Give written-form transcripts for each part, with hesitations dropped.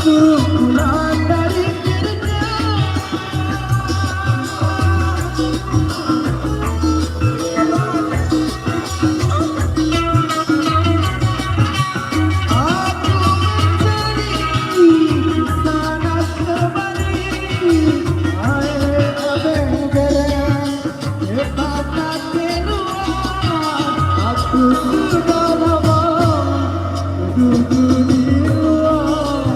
pulang dari kerja, aku mencari sana kemari, air bengkere, tetap keluar. Aku sudah lama duduk di luar.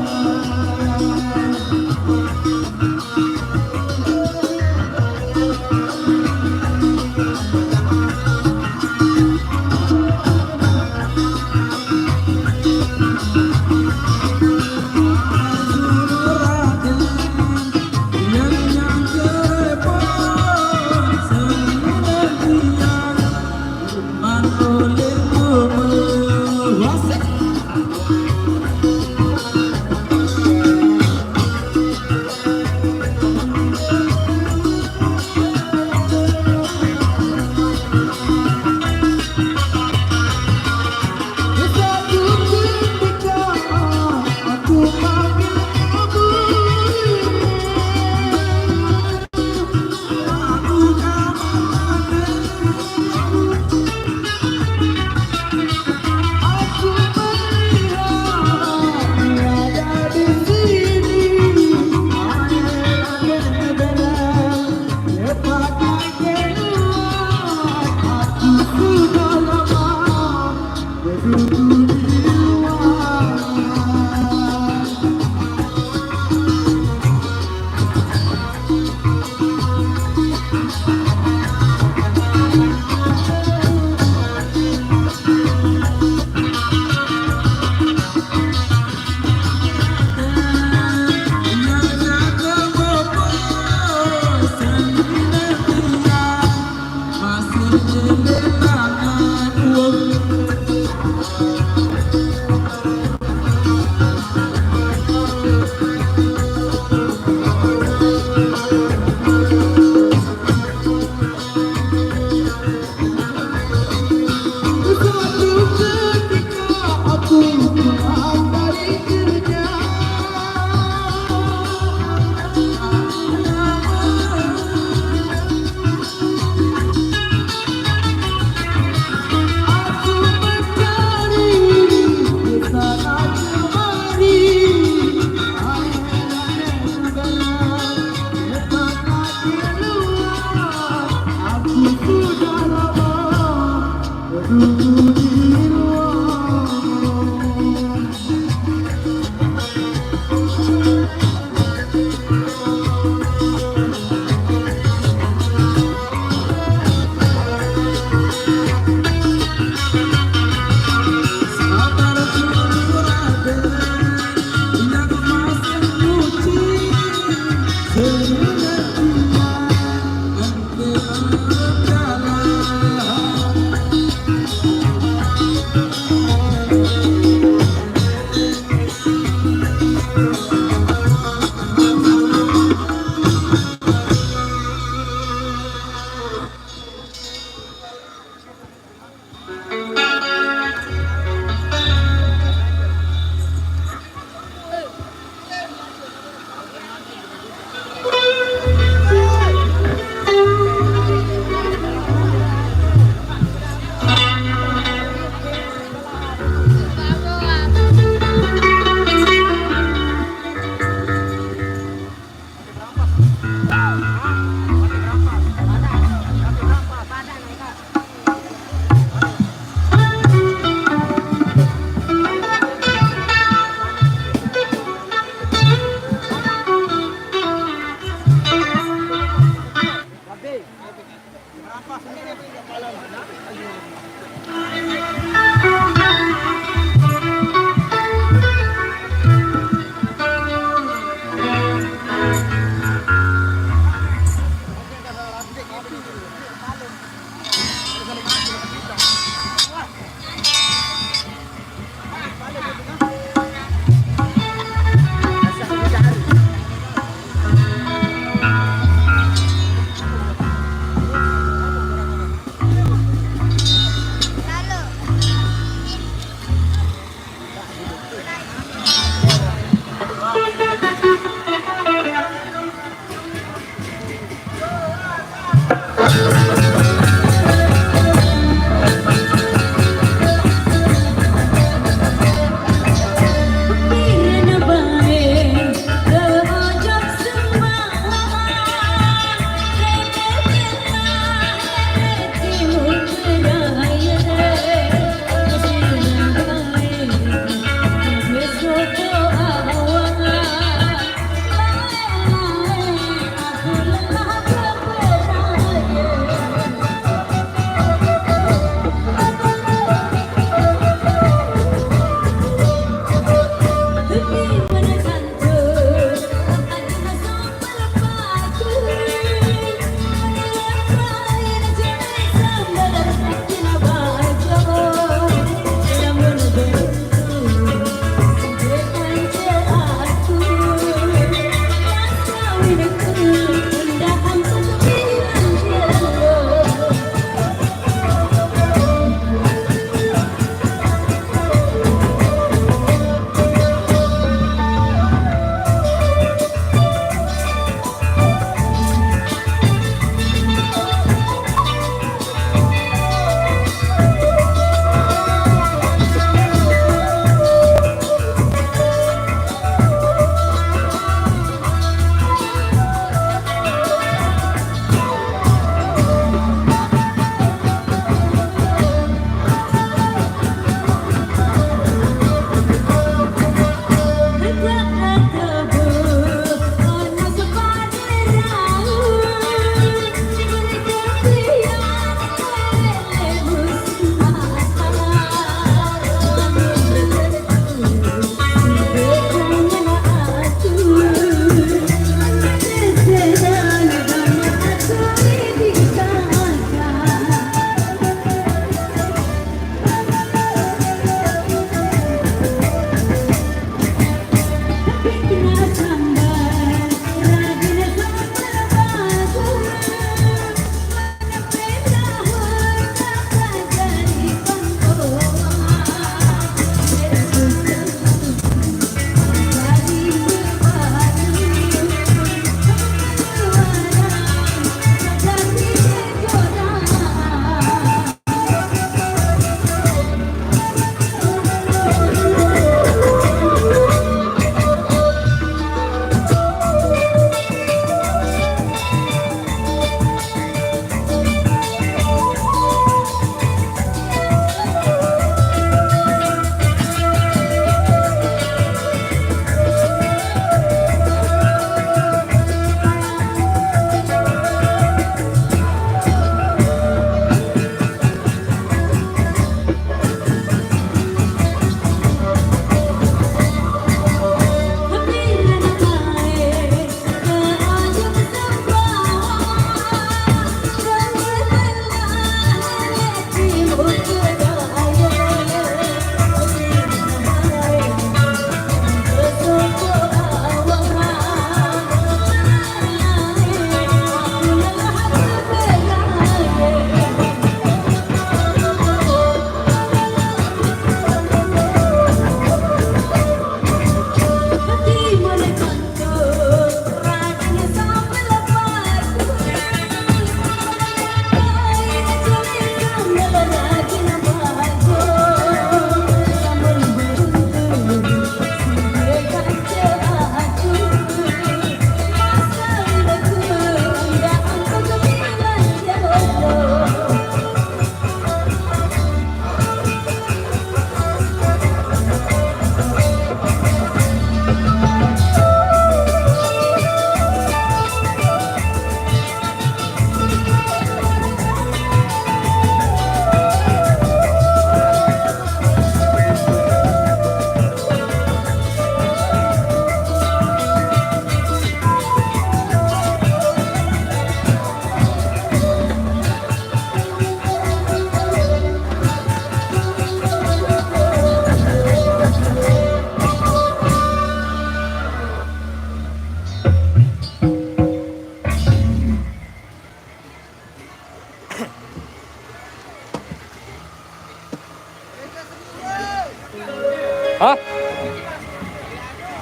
Hah?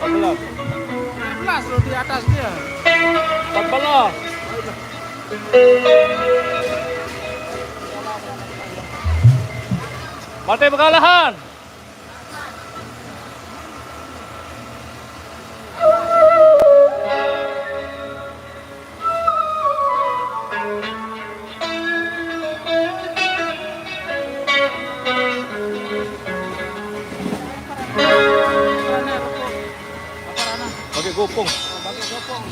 14. 14 loh di atasnya. 14. Partai Pekalahan. Pakai gopong. Pakai gopong.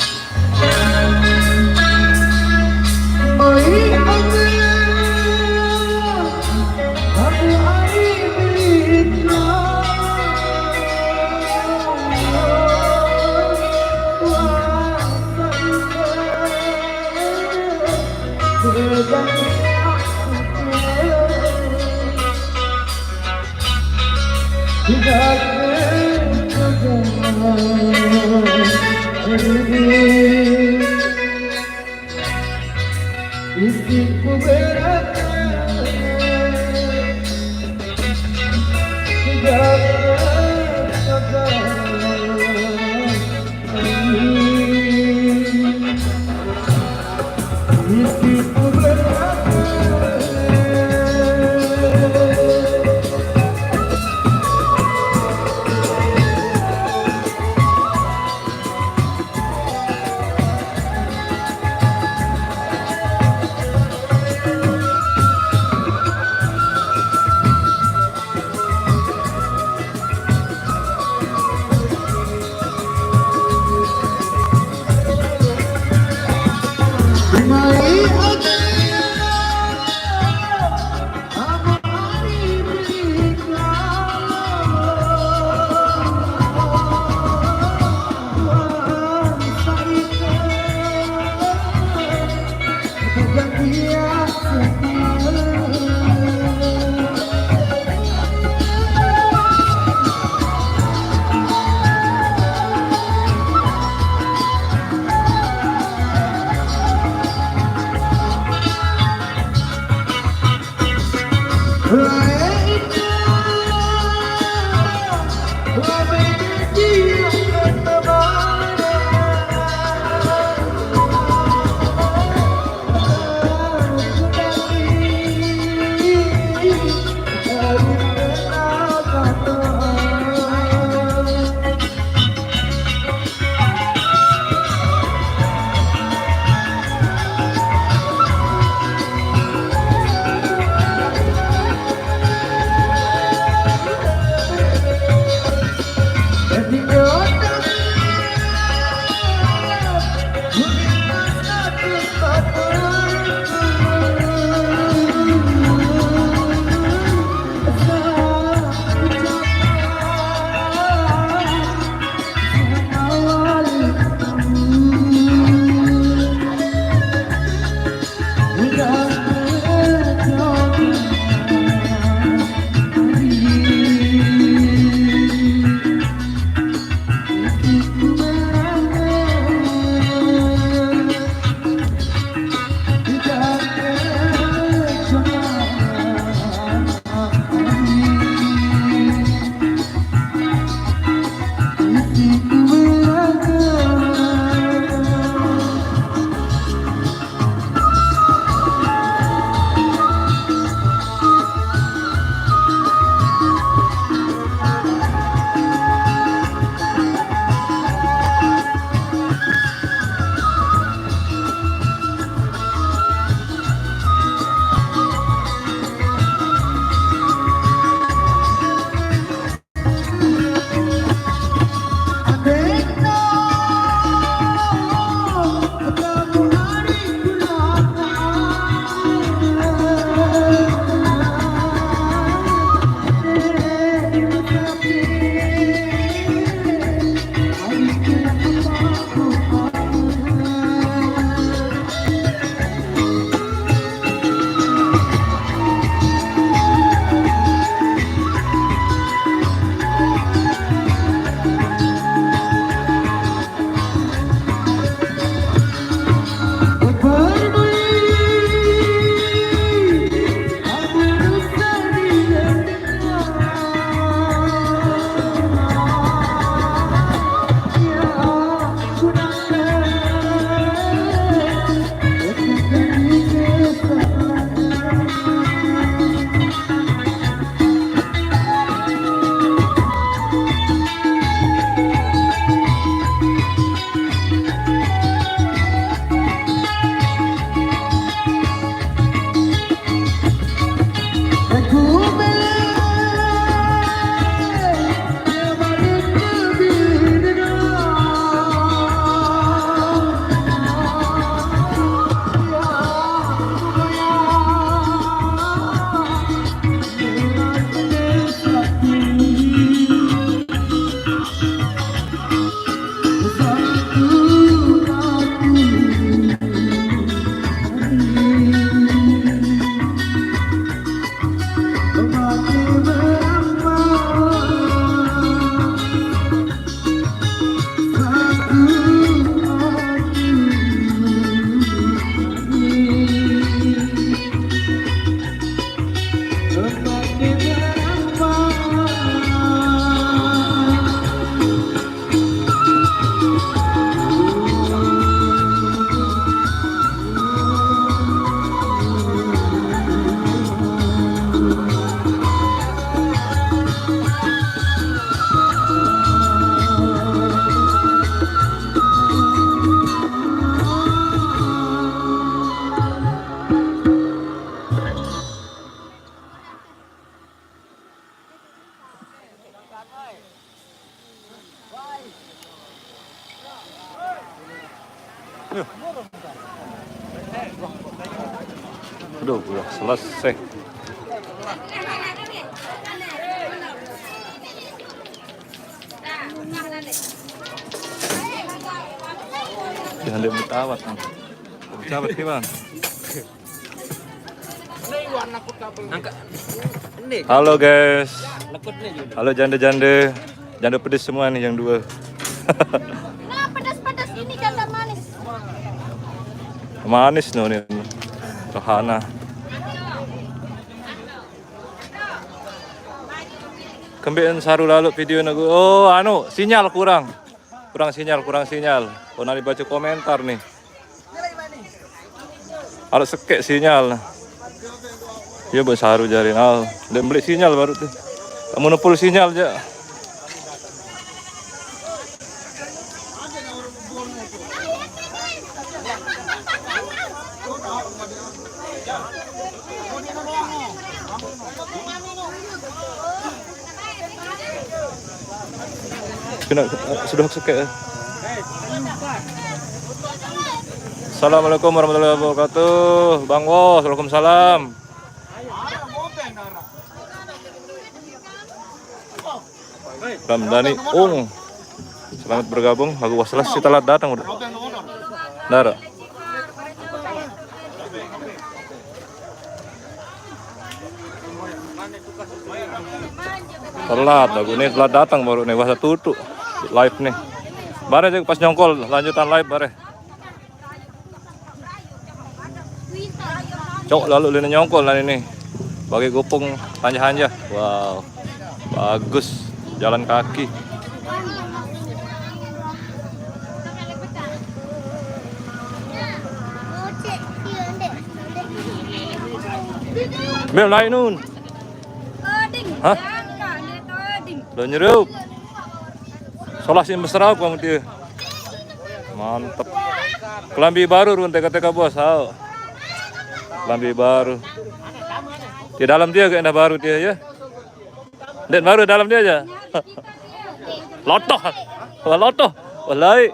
Aduh, udah selesai. Jangan dia betawat. Betawat gimana? Halo guys. Halo janda-janda. Janda pedes semua nih yang dua. Nah, pedas-pedas ini janda manis. Manis no nih. Rohana. Kembian saru lalu video nagu. Oh, anu, sinyal kurang. Kurang sinyal. Oh, nanti baca komentar nih. Harus sekek sinyal. Ya buat saru jarin. Oh, udah beli sinyal baru tuh. Kamu nupul sinyal aja. Sudah sekek. Assalamualaikum warahmatullahi wabarakatuh. Bang Wos, waalaikumsalam. Ramdhani selamat bergabung. Lagu waslas si telat datang udah. Dara. Telat lagu ini telat datang baru nih wasa tutup live nih. Bare aja pas nyongkol lanjutan live bare. Cok lalu lini nyongkol lah ini. Bagi gopong hanja-hanja. Wow. Bagus. Jalan kaki. Bel naik nun. Hah? Udah nyerup. Solasin besar kamu dia. Mantap. Kelambi baru run TK bos. Kelambi baru. Di dalam dia kayaknya baru dia ya. Dan baru dalam dia aja. Lotoh. Wah lotoh. Wallahi.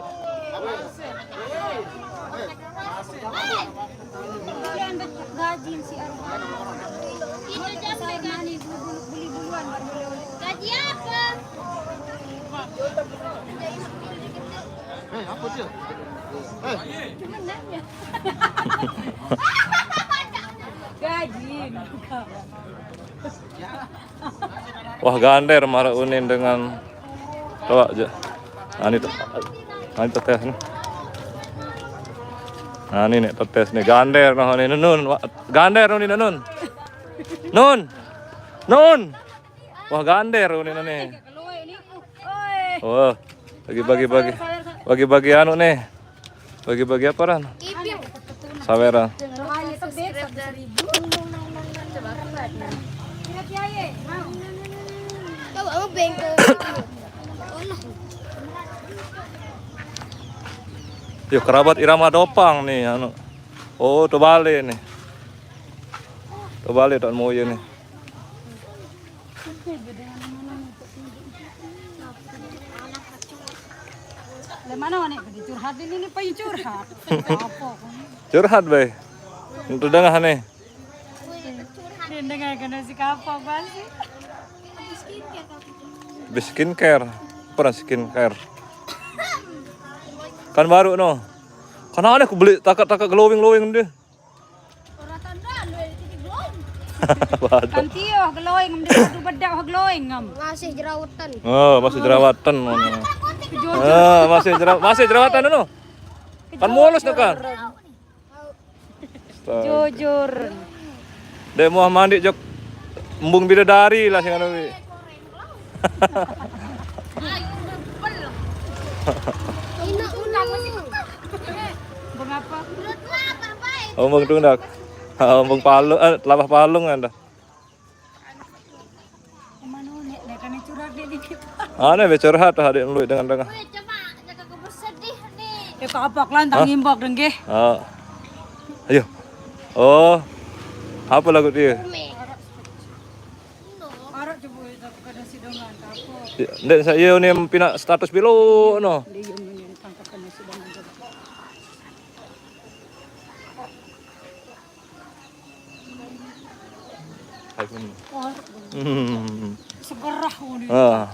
Gaji apa? Apa dia? Cuma nanya. Gaji. Wah gander marah unin dengan coba aja. Ini tetes nih. Nah ini nih tetes nih gander nah ini nun. Gander nih nun. Nun. Wah gander nih nih. Wah bagi-bagi anu nih. Bagi-bagi apa ran? Saweran. Yuk kerabat irama dopang nih anu. Oh, tuh balik nih. Tuh balik tak mau nih. Mana nih curhat ini pengen curhat. Curhat bay. Untuk dengar nih. Dengar kena si kapok sih. Skincare. Peran skincare. Kan baru no. Kan aneh aku beli takak glowing dia. Orang tanda lu titik glowing. Waduh. Kan tio glowing ngam bedak glowing ngam. Masih jerawatan. Oh, masih jerawatan. Masih jerawatan no. Kan mulus no kan. Jujur. Dek mau mandi jok embung bidadari lah sing anu wi. Mengapa? Embung tundak. Embung palung, telapah palung anda. Mana nek kan curhat dia di kita. Aneh be curhat adik lu dengan. Coba jaga kebersedih nih. Ya kapak lan tang imbak dengge. Oh. Ayo. Oh. Apa lagu dia? Arok coba kada sidangan kapok. Ndek saya ni pina status bilo no. Dia yang tangkap kana sidangan. Segerah ni. Ah.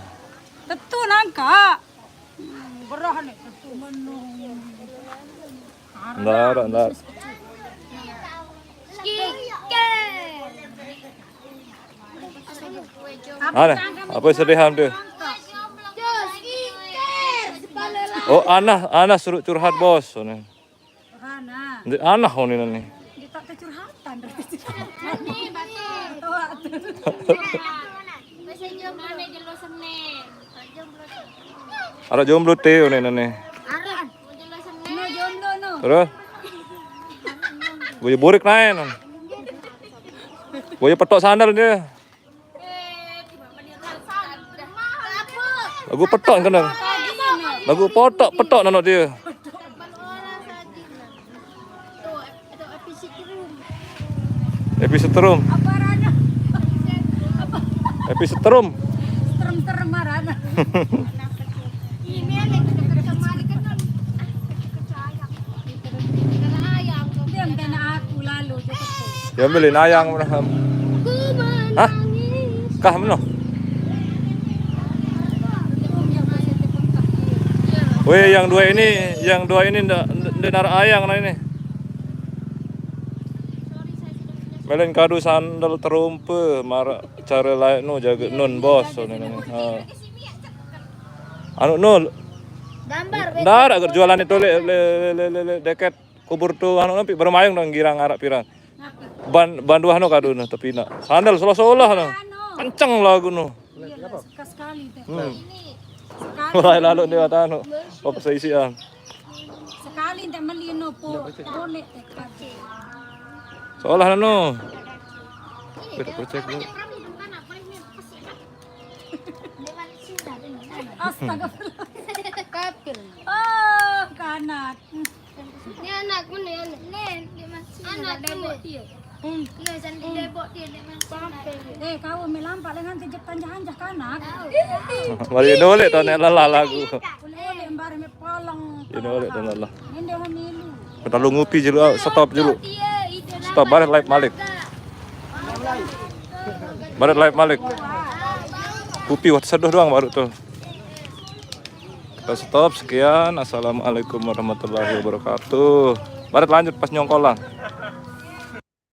Tetu nangka. Gerah nih tetu menung. Ndar. Aneh, apa sedihan dia? Oh, Ana suruh curhat bos. Hana. Ndek anah ni nani. Dia tak kecurhatan. Ada jomblo teh ni nani. No jomblo no. Terus? Boleh borik naik. Boleh petok sandal dia. Lagu petok kena. Lagu petok nano dia. Episetrum. Apa rana? Episetrum. Terem marana. Diam kena aku lalu jatuh. Ya beli nayang mana? Hah? Kah mana? Weh yang dua ini ndak narak ayang nah ini. Melen kadu sandal terumpe marak cara lain no jaga nun bos ni. Anu nol. Gambar. Ndak ada jualan itu le deket kubur tu anu nampi bermayung nang girang arak pirang. Ban dua no kadu no tapi nak sandal solah no. Kenceng lagu no. Suka sekali teh. Mulai lalu dia kata anu. Apa seisian. Sekali teh melino po. Bonek teh kaje. Seolah no. Kita cek dulu. Astagfirullah. Kapil. Oh, kanak. Ni anak mana ya? Anak debok dia. Iya, jangan debok dia Eh, kau melampak dengan sejak tanjah-anjah kanak. Mari dolek tu nek lelah lagu. Boleh embare me polong. Ini dolek tu lelah. Ini dia hamilu. Kita lu ngupi dulu, stop dulu. Stop balik live Malik. Balik live Malik. Kupi waktu seduh doang baru tuh. Kita stop sekian. Assalamualaikum warahmatullahi wabarakatuh. Barat lanjut pas nyongkolan.